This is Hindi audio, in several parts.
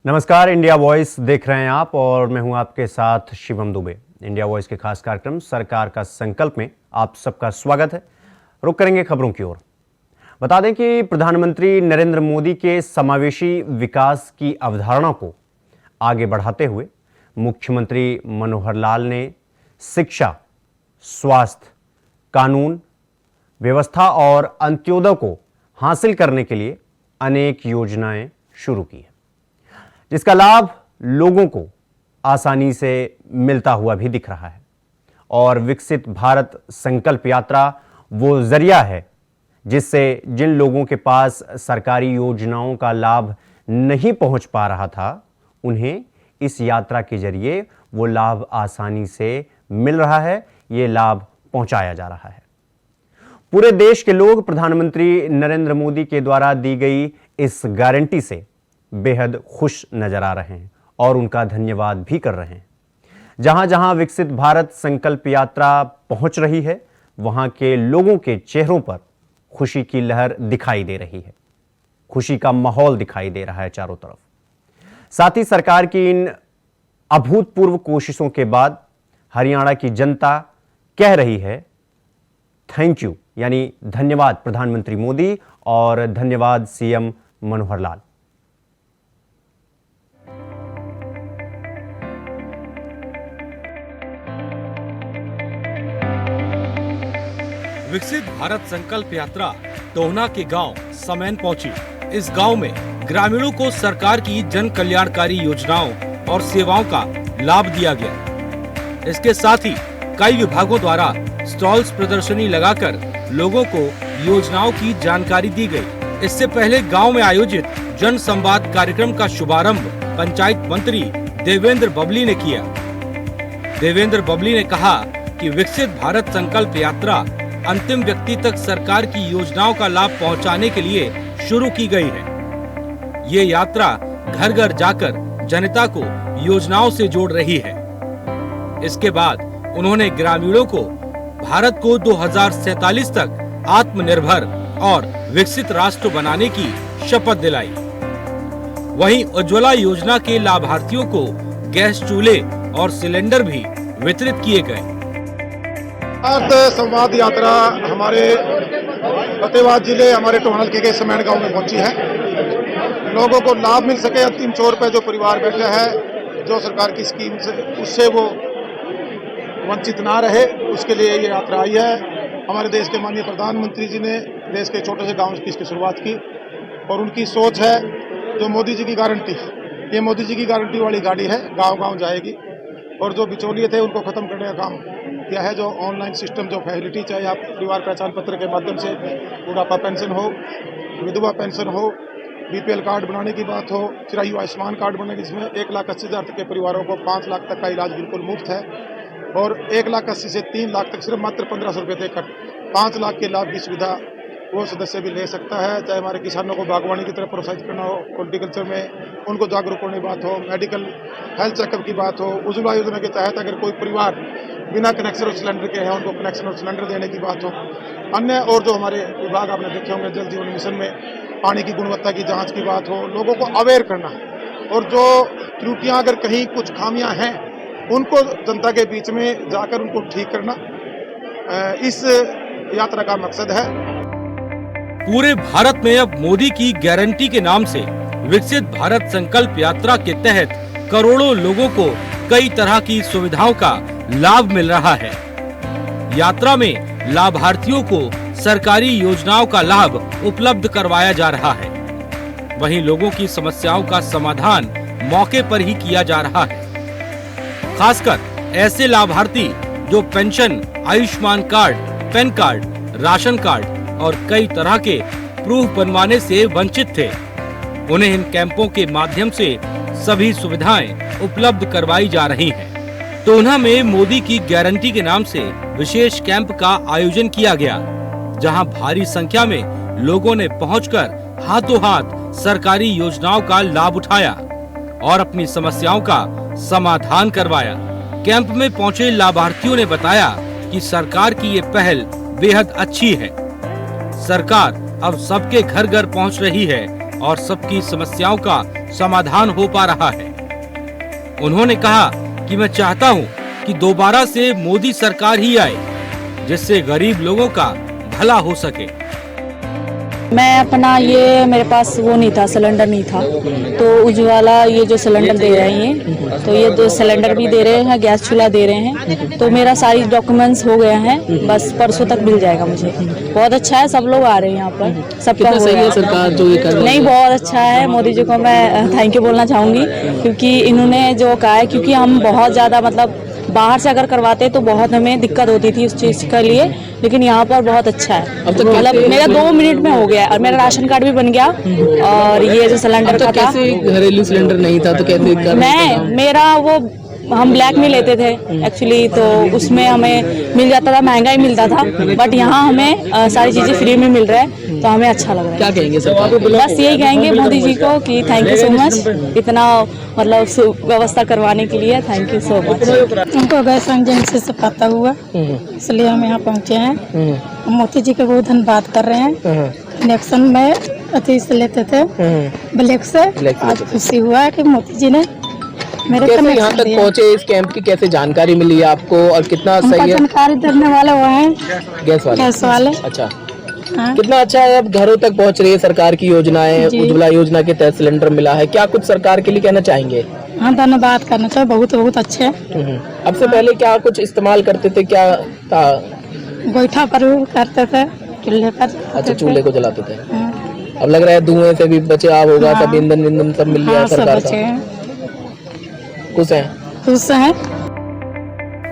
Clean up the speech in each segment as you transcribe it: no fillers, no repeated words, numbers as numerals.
नमस्कार, इंडिया वॉइस देख रहे हैं आप और मैं हूं आपके साथ शिवम दुबे। इंडिया वॉइस के खास कार्यक्रम सरकार का संकल्प में आप सबका स्वागत है। रुक करेंगे खबरों की ओर। बता दें कि प्रधानमंत्री नरेंद्र मोदी के समावेशी विकास की अवधारणा को आगे बढ़ाते हुए मुख्यमंत्री मनोहर लाल ने शिक्षा, स्वास्थ्य, कानून व्यवस्था और अंत्योदय को हासिल करने के लिए अनेक योजनाएं शुरू की है, जिसका लाभ लोगों को आसानी से मिलता हुआ भी दिख रहा है। और विकसित भारत संकल्प यात्रा वो जरिया है जिससे जिन लोगों के पास सरकारी योजनाओं का लाभ नहीं पहुंच पा रहा था, उन्हें इस यात्रा के जरिए वो लाभ आसानी से मिल रहा है, ये लाभ पहुंचाया जा रहा है। पूरे देश के लोग प्रधानमंत्री नरेंद्र मोदी के द्वारा दी गई इस गारंटी से बेहद खुश नजर आ रहे हैं और उनका धन्यवाद भी कर रहे हैं। जहां जहां विकसित भारत संकल्प यात्रा पहुंच रही है, वहां के लोगों के चेहरों पर खुशी की लहर दिखाई दे रही है, खुशी का माहौल दिखाई दे रहा है चारों तरफ। साथ ही सरकार की इन अभूतपूर्व कोशिशों के बाद हरियाणा की जनता कह रही है थैंक यू, यानी धन्यवाद प्रधानमंत्री मोदी और धन्यवाद सीएम मनोहर लाल। विकसित भारत संकल्प यात्रा टोहना के गांव समैन पहुंची। इस गांव में ग्रामीणों को सरकार की जन कल्याणकारी योजनाओं और सेवाओं का लाभ दिया गया। इसके साथ ही कई विभागों द्वारा स्टॉल्स प्रदर्शनी लगाकर लोगों को योजनाओं की जानकारी दी गई। इससे पहले गांव में आयोजित जन संवाद कार्यक्रम का शुभारंभ पंचायत मंत्री देवेंद्र बबली ने किया। देवेंद्र बबली ने कहा कि विकसित भारत संकल्प यात्रा अंतिम व्यक्ति तक सरकार की योजनाओं का लाभ पहुंचाने के लिए शुरू की गई है। ये यात्रा घर घर जाकर जनता को योजनाओं से जोड़ रही है। इसके बाद उन्होंने ग्रामीणों को भारत को 2047 तक आत्मनिर्भर और विकसित राष्ट्र बनाने की शपथ दिलाई। वहीं उज्ज्वला योजना के लाभार्थियों को गैस चूल्हे और सिलेंडर भी वितरित किए गए। संवाद यात्रा हमारे फतेहाबाद जिले हमारे टोहना के समैन गांव में पहुंची है। लोगों को लाभ मिल सके, अंतिम छोर पे जो परिवार बैठे हैं, जो सरकार की स्कीम से उससे वो वंचित ना रहे, उसके लिए ये यात्रा आई है। हमारे देश के माननीय प्रधानमंत्री जी ने देश के छोटे से गांव की इसकी शुरुआत की और उनकी सोच है जो मोदी जी की गारंटी, ये मोदी जी की गारंटी वाली गाड़ी है, गांव गांव जाएगी। और जो बिचौलिए थे उनको खत्म करने का काम किया है। जो ऑनलाइन सिस्टम, जो फैसिलिटी, चाहे आप परिवार पहचान पत्र के माध्यम से बुढ़ापा पेंशन हो, विधवा पेंशन हो, बीपीएल कार्ड बनाने की बात हो, चिरायु आयुष्मान कार्ड बनने की, जिसमें 1,80,000 तक के परिवारों को 5 लाख तक का इलाज बिल्कुल मुफ्त है और 1,80,000 से 3 लाख तक सिर्फ मात्र 1500 रुपये देकर 5 लाख के लाभ की सुविधा वो सदस्य भी ले सकता है। चाहे हमारे किसानों को बागवानी की तरफ प्रोत्साहित करना हो, हॉर्टिकल्चर में उनको जागरूक करने की बात हो, मेडिकल हेल्थ चेकअप की बात हो, उज्ज्वला योजना के तहत अगर कोई परिवार बिना कनेक्शन और सिलेंडर के हैं, उनको कनेक्शन और सिलेंडर देने की बात हो। अन्य और जो हमारे विभाग आपने देखे होंगे, जल जीवन मिशन में पानी की गुणवत्ता की जांच की बात हो, लोगों को अवेयर करना और जो त्रुटियां अगर कहीं कुछ खामियां हैं उनको जनता के बीच में जाकर उनको ठीक करना, इस यात्रा का मकसद है। पूरे भारत में अब मोदी की गारंटी के नाम से विकसित भारत संकल्प यात्रा के तहत करोड़ों लोगों को कई तरह की सुविधाओं का लाभ मिल रहा है। यात्रा में लाभार्थियों को सरकारी योजनाओं का लाभ उपलब्ध करवाया जा रहा है। वहीं लोगों की समस्याओं का समाधान मौके पर ही किया जा रहा है। खासकर ऐसे लाभार्थी जो pension, Ayushman card, pan card, ration card और कई तरह के प्रूफ बनवाने से वंचित थे, उन्हें इन कैंपों के माध्यम से सभी सुविधाएं उपलब्ध करवाई जा रही हैं। टोहना में मोदी की गारंटी के नाम से विशेष कैंप का आयोजन किया गया, जहां भारी संख्या में लोगों ने पहुंचकर हाथों हाथ सरकारी योजनाओं का लाभ उठाया और अपनी समस्याओं का समाधान करवाया। कैंप में पहुंचे लाभार्थियों ने बताया कि सरकार की ये पहल बेहद अच्छी है। सरकार अब सबके घर घर पहुंच रही है और सबकी समस्याओं का समाधान हो पा रहा है। उन्होंने कहा कि मैं चाहता हूं कि दोबारा से मोदी सरकार ही आए, जिससे गरीब लोगों का भला हो सके। मैं अपना ये मेरे पास वो नहीं था, सिलेंडर नहीं था, तो उज्ज्वला ये जो सिलेंडर दे रहे हैं, तो ये 2 सिलेंडर भी दे रहे हैं, गैस चूल्हा दे रहे हैं, तो मेरा सारी डॉक्यूमेंट्स हो गए हैं, बस परसों तक मिल जाएगा मुझे। बहुत अच्छा है, सब लोग आ रहे हैं यहाँ पर, सबका हो गया। सरकार जो ये कर रही है नहीं, बहुत अच्छा है। मोदी जी को मैं थैंक यू बोलना चाहूँगी, क्योंकि इन्होंने जो कहा है, क्योंकि हम बहुत ज़्यादा मतलब बाहर से अगर करवाते तो बहुत हमें दिक्कत होती थी उस चीज़ के लिए, लेकिन यहाँ पर बहुत अच्छा है। अब तो मतलब मेरा 2 मिनट में हो गया और मेरा राशन कार्ड भी बन गया, और ये जो सिलेंडर तो का था, कैसे घरेलू सिलेंडर नहीं था तो कैसे कर मेरा वो हम ब्लैक में लेते थे एक्चुअली, तो उसमें हमें मिल जाता था, महंगा ही मिलता था, बट यहाँ हमें सारी चीज़ें फ्री में मिल रहा है, तो हमें अच्छा लग रहा है। क्या कहेंगे सरकार को? बस यही कहेंगे मोदी जी को कि थैंक यू सो मच, इतना मतलब व्यवस्था करवाने के लिए थैंक यू सो मच। हमको गैस एजेंसी से पता हुआ, इसलिए हम यहाँ पहुँचे हैं। हम मोदी जी का बहुत धन्यवाद कर रहे हैं। कनेक्शन में अति से लेते थे ब्लैक से, आज खुशी हुआ है कि मोदी जी ने मेरे कैसे यहाँ तक पहुँचे, इस कैंप की कैसे जानकारी मिली आपको और कितना सही है? जानकारी देने वाले वो हैं गैस वाले। अच्छा, हाँ। कितना अच्छा है, अब घरों तक पहुँच रही है सरकार की योजनाएं, उज्ज्वला योजना के तहत सिलेंडर मिला है। क्या कुछ सरकार के लिए कहना चाहेंगे? हाँ, धन्यवाद करना चाहिए, बहुत बहुत अच्छे। अब से पहले क्या कुछ इस्तेमाल करते थे, क्या था? गोईठा पर करते थे, चूल्हे पर। अच्छा, चूल्हे को जलाते थे। अब लग रहा है धुएं से भी बचाव होगा, सब ईंधन सब मिल गया सरकार का। खुश हैं?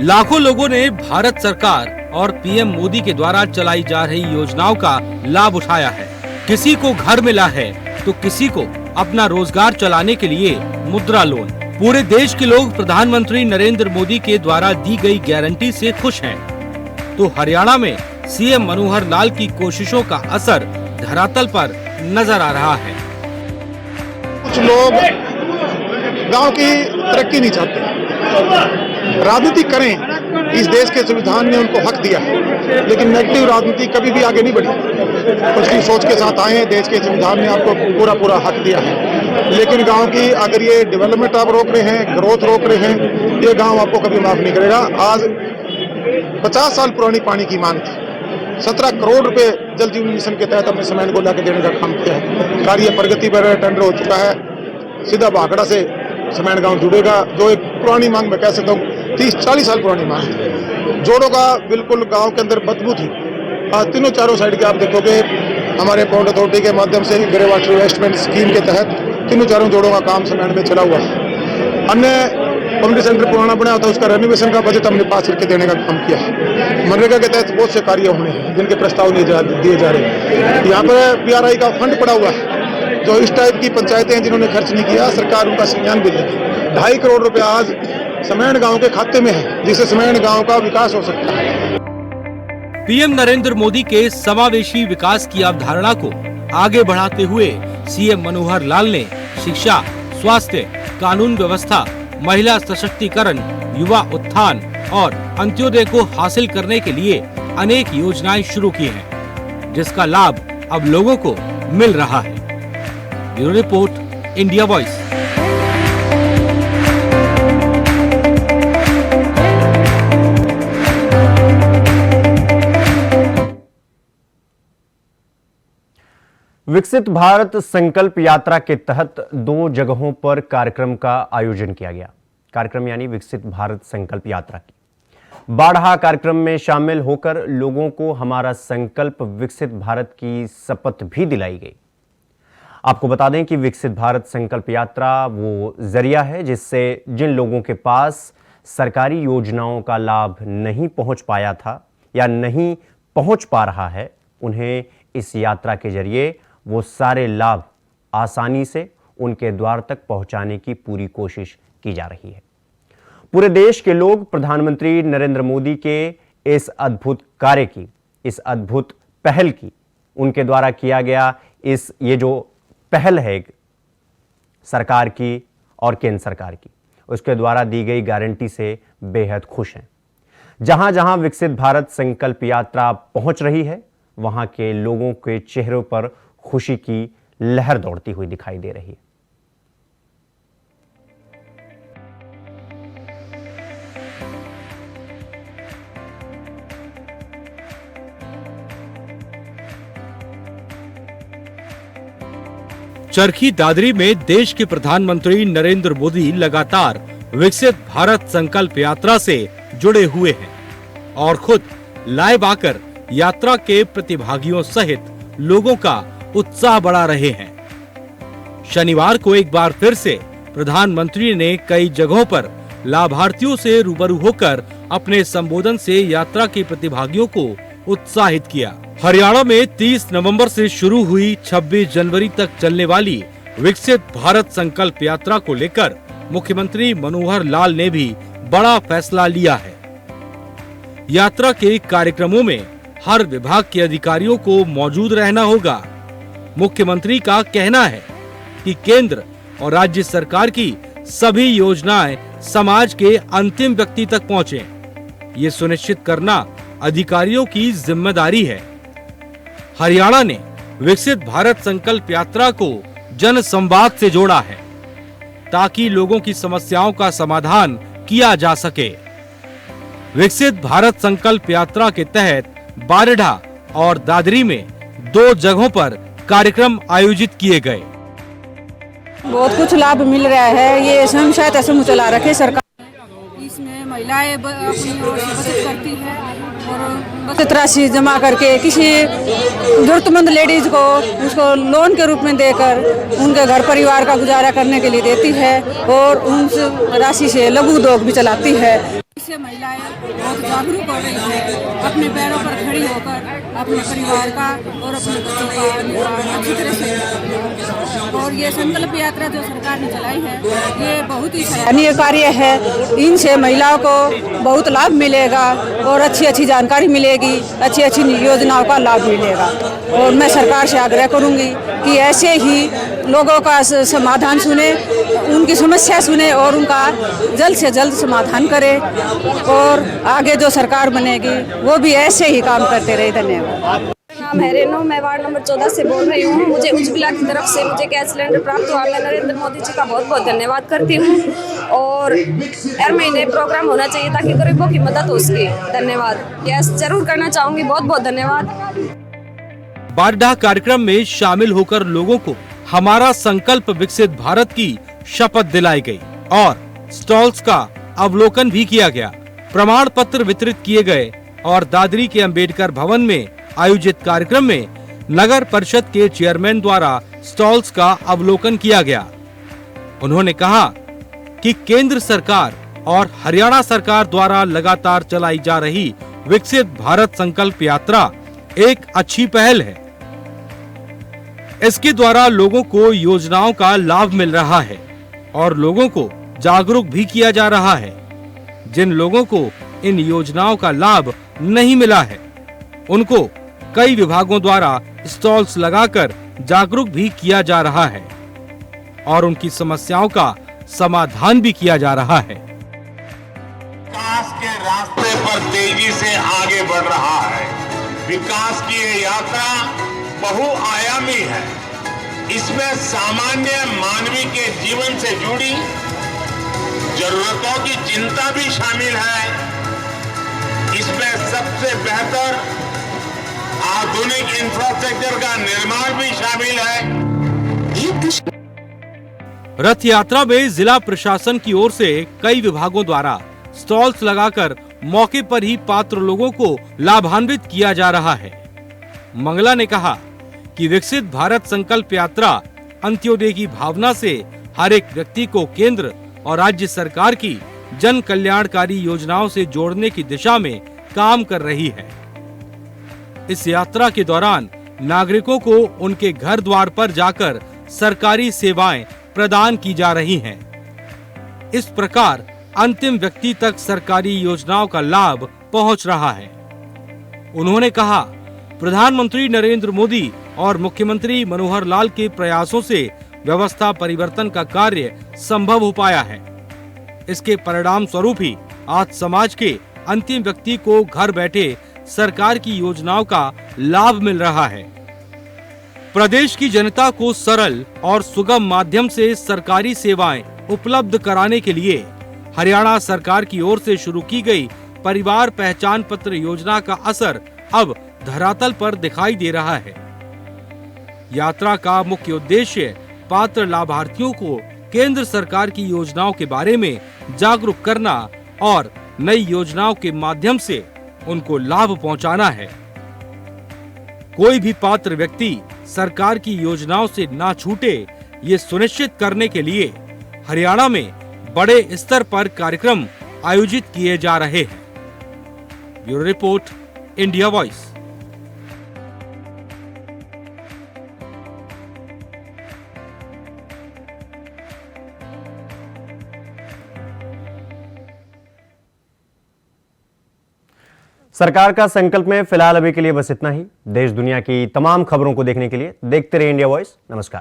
लाखों लोगों ने भारत सरकार और पीएम मोदी के द्वारा चलाई जा रही योजनाओं का लाभ उठाया है। किसी को घर मिला है तो किसी को अपना रोजगार चलाने के लिए मुद्रा लोन। पूरे देश के लोग प्रधानमंत्री नरेंद्र मोदी के द्वारा दी गई गारंटी से खुश हैं। तो हरियाणा में सीएम मनोहर लाल की कोशिशों का असर धरातल पर नजर आ रहा है। कुछ लोग गांव की तरक्की नहीं चाहते, राजनीति करें, इस देश के संविधान ने उनको हक दिया है, लेकिन नेगेटिव राजनीति कभी भी आगे नहीं बढ़ी। उसकी सोच के साथ आए, देश के संविधान ने आपको पूरा हक दिया है, लेकिन गांव की अगर ये डेवलपमेंट आप रोक रहे हैं, ग्रोथ रोक रहे हैं, ये गांव आपको कभी माफ नहीं करेगा। आज 50 साल पुरानी पानी की मांग थी, 17 करोड़ रुपए जल जीवन मिशन के तहत हमने सीमेंट को लाके देने का काम किया है। कार्य प्रगति पर टेंडर हो चुका है, सीधा भाखड़ा से सीमेंट गांव जुड़ेगा, जो एक पुरानी मांग मैं कह सकता हूँ 30-40 साल पुरानी मांग थी। जोड़ों का बिल्कुल गांव के अंदर बदबू थी। आज तीनों चारों साइड के आप देखोगे, हमारे पोर्ट अथॉरिटी के माध्यम से ग्रे वाटर इन्वेस्टमेंट स्कीम के तहत तीनों चारों जोड़ों का काम सीमेंट में चला हुआ है। हमने कम्युनिटी सेंटर पुराना बनाया था, उसका रेनोवेशन का बजट हमने पास करके देने का काम किया है। मनरेगा के तहत बहुत से कार्य हुए हैं जिनके प्रस्ताव दिए जा रहे हैं। यहाँ पर PRI का फंड पड़ा हुआ है, जो इस टाइप की पंचायतें हैं जिन्होंने खर्च नहीं किया, सरकार उनका संज्ञान भी लेगी। 2.5 करोड़ रुपया आज सीमेंट गांव के खाते में है, जिससे सीमेंट गांव का विकास हो सकता है। पीएम नरेंद्र मोदी के समावेशी विकास की अवधारणा को आगे बढ़ाते हुए सीएम मनोहर लाल ने शिक्षा, स्वास्थ्य, कानून व्यवस्था, महिला सशक्तिकरण, युवा उत्थान और अंत्योदय को हासिल करने के लिए अनेक योजनाएं शुरू की हैं, जिसका लाभ अब लोगों को मिल रहा है। Bureau report, India voice. विकसित भारत संकल्प यात्रा के तहत 2 जगहों पर कार्यक्रम का आयोजन किया गया। कार्यक्रम यानी विकसित भारत संकल्प यात्रा की बाढ़ा कार्यक्रम में शामिल होकर लोगों को हमारा संकल्प विकसित भारत की शपथ भी दिलाई गई। आपको बता दें कि विकसित भारत संकल्प यात्रा वो जरिया है जिससे जिन लोगों के पास सरकारी योजनाओं का लाभ नहीं पहुंच पाया था या नहीं पहुंच पा रहा है, उन्हें इस यात्रा के जरिए वो सारे लाभ आसानी से उनके द्वार तक पहुंचाने की पूरी कोशिश की जा रही है। पूरे देश के लोग प्रधानमंत्री नरेंद्र मोदी के इस अद्भुत कार्य की, इस अद्भुत पहल की, उनके द्वारा किया गया ये जो पहल है सरकार की और केंद्र सरकार की, उसके द्वारा दी गई गारंटी से बेहद खुश हैं। जहां जहां विकसित भारत संकल्प यात्रा पहुंच रही है, वहां के लोगों के चेहरों पर खुशी की लहर दौड़ती हुई दिखाई दे रही है। चरखी दादरी में देश के प्रधानमंत्री नरेंद्र मोदी लगातार विकसित भारत संकल्प यात्रा से जुड़े हुए हैं और खुद लाइव आकर यात्रा के प्रतिभागियों सहित लोगों का उत्साह बढ़ा रहे हैं। शनिवार को एक बार फिर से प्रधानमंत्री ने कई जगहों पर लाभार्थियों से रूबरू होकर अपने संबोधन से यात्रा के प्रतिभागियों को उत्साहित किया। हरियाणा में 30 नवंबर से शुरू हुई 26 जनवरी तक चलने वाली विकसित भारत संकल्प यात्रा को लेकर मुख्यमंत्री मनोहर लाल ने भी बड़ा फैसला लिया है। यात्रा के कार्यक्रमों में हर विभाग के अधिकारियों को मौजूद रहना होगा। मुख्यमंत्री का कहना है कि केंद्र और राज्य सरकार की सभी योजनाएं समाज के अंतिम व्यक्ति तक पहुंचे, ये सुनिश्चित करना अधिकारियों की जिम्मेदारी है। हरियाणा ने विकसित भारत संकल्प यात्रा को जन संवाद से जोड़ा है ताकि लोगों की समस्याओं का समाधान किया जा सके। विकसित भारत संकल्प यात्रा के तहत बारडा और दादरी में 2 जगहों पर कार्यक्रम आयोजित किए गए। बहुत कुछ लाभ मिल रहा है। ये स्वयं सहायता समूह चला रखे सरकार, इसमें महिलाएं अपनी बचत करती है और बचत राशि जमा करके किसी जरूरतमंद लेडीज को उसको लोन के रूप में देकर उनके घर परिवार का गुजारा करने के लिए देती है और उस राशि से लघु उद्योग भी चलाती है। इससे महिलाएं बहुत जागरूक हो रही है, अपने पैरों पर खड़ी होकर अपने परिवार का और अपने बच्चों का निर्वाह अच्छी तरह से। और ये संकल्प यात्रा जो सरकार ने चलाई है ये बहुत ही सराहनीय कार्य है। इनसे महिलाओं को बहुत लाभ मिलेगा और अच्छी अच्छी जानकारी मिलेगी, अच्छी अच्छी योजनाओं का लाभ मिलेगा। और मैं सरकार से आग्रह करूंगी कि ऐसे ही लोगों का समाधान सुने, उनकी समस्या सुने और उनका जल्द से जल्द समाधान करे और आगे जो सरकार बनेगी वो भी ऐसे ही काम करते रहे। धन्यवाद। नाम है रेनू, मैं वार्ड नंबर 14 से बोल रही हूँ। मुझे उज्ज्वला की तरफ से मुझे गैस सिलेंडर प्राप्त हुआ। मैं नरेंद्र मोदी जी का बहुत बहुत धन्यवाद करती हूँ और हर महीने प्रोग्राम होना चाहिए ताकि गरीबों की मदद हो सके। धन्यवाद। गैस जरूर करना चाहूंगी। बहुत बहुत धन्यवाद। बारडा कार्यक्रम में शामिल होकर लोगों को हमारा संकल्प विकसित भारत की शपथ दिलाई गई और स्टॉल्स का अवलोकन भी किया गया। प्रमाण पत्र वितरित किए गए और दादरी के अंबेडकर भवन में आयोजित कार्यक्रम में नगर परिषद के चेयरमैन द्वारा स्टॉल्स का अवलोकन किया गया। उन्होंने कहा कि केंद्र सरकार और हरियाणा सरकार द्वारा लगातार चलाई जा रही विकसित भारत संकल्प यात्रा एक अच्छी पहल है। इसके द्वारा लोगों को योजनाओं का लाभ मिल रहा है और लोगों को जागरूक भी किया जा रहा है। जिन लोगों को इन योजनाओं का लाभ नहीं मिला है उनको कई विभागों द्वारा स्टॉल्स लगाकर जागरूक भी किया जा रहा है और उनकी समस्याओं का समाधान भी किया जा रहा है। विकास के रास्ते पर तेजी से आगे बढ़ रहा है। विकास की ये यात्रा बहुआयामी है। इसमें सामान्य मानवी के जीवन से जुड़ी जरूरतों की चिंता भी शामिल है। इसमें सबसे बेहतर आधुनिक इंफ्रास्ट्रक्चर का निर्माण भी शामिल है। रथ यात्रा में जिला प्रशासन की ओर से कई विभागों द्वारा स्टॉल्स लगाकर मौके पर ही पात्र लोगों को लाभान्वित किया जा रहा है। मंगला ने कहा कि विकसित भारत संकल्प यात्रा अंत्योदय की भावना से हर एक व्यक्ति को केंद्र और राज्य सरकार की जन कल्याणकारी योजनाओं से जोड़ने की दिशा में काम कर रही है। इस यात्रा के दौरान नागरिकों को उनके घर द्वार पर जाकर सरकारी सेवाएं प्रदान की जा रही हैं। इस प्रकार अंतिम व्यक्ति तक सरकारी योजनाओं का लाभ पहुंच रहा है। उन्होंने कहा, प्रधानमंत्री नरेंद्र मोदी और मुख्यमंत्री मनोहर लाल के प्रयासों से व्यवस्था परिवर्तन का कार्य संभव हो पाया है। इसके परिणाम स्वरूप ही आज समाज के अंतिम व्यक्ति को घर बैठे सरकार की योजनाओं का लाभ मिल रहा है। प्रदेश की जनता को सरल और सुगम माध्यम से सरकारी सेवाएं उपलब्ध कराने के लिए हरियाणा सरकार की ओर से शुरू की गई परिवार पहचान पत्र योजना का असर अब धरातल पर दिखाई दे रहा है। यात्रा का मुख्य उद्देश्य पात्र लाभार्थियों को केंद्र सरकार की योजनाओं के बारे में जागरूक करना और नई योजनाओं के माध्यम से उनको लाभ पहुंचाना है। कोई भी पात्र व्यक्ति सरकार की योजनाओं से ना छूटे, ये सुनिश्चित करने के लिए हरियाणा में बड़े स्तर पर कार्यक्रम आयोजित किए जा रहे हैं। Bureau report, India voice. सरकार का संकल्प में फिलहाल अभी के लिए बस इतना ही। देश दुनिया की तमाम खबरों को देखने के लिए देखते रहिए इंडिया वॉइस। नमस्कार।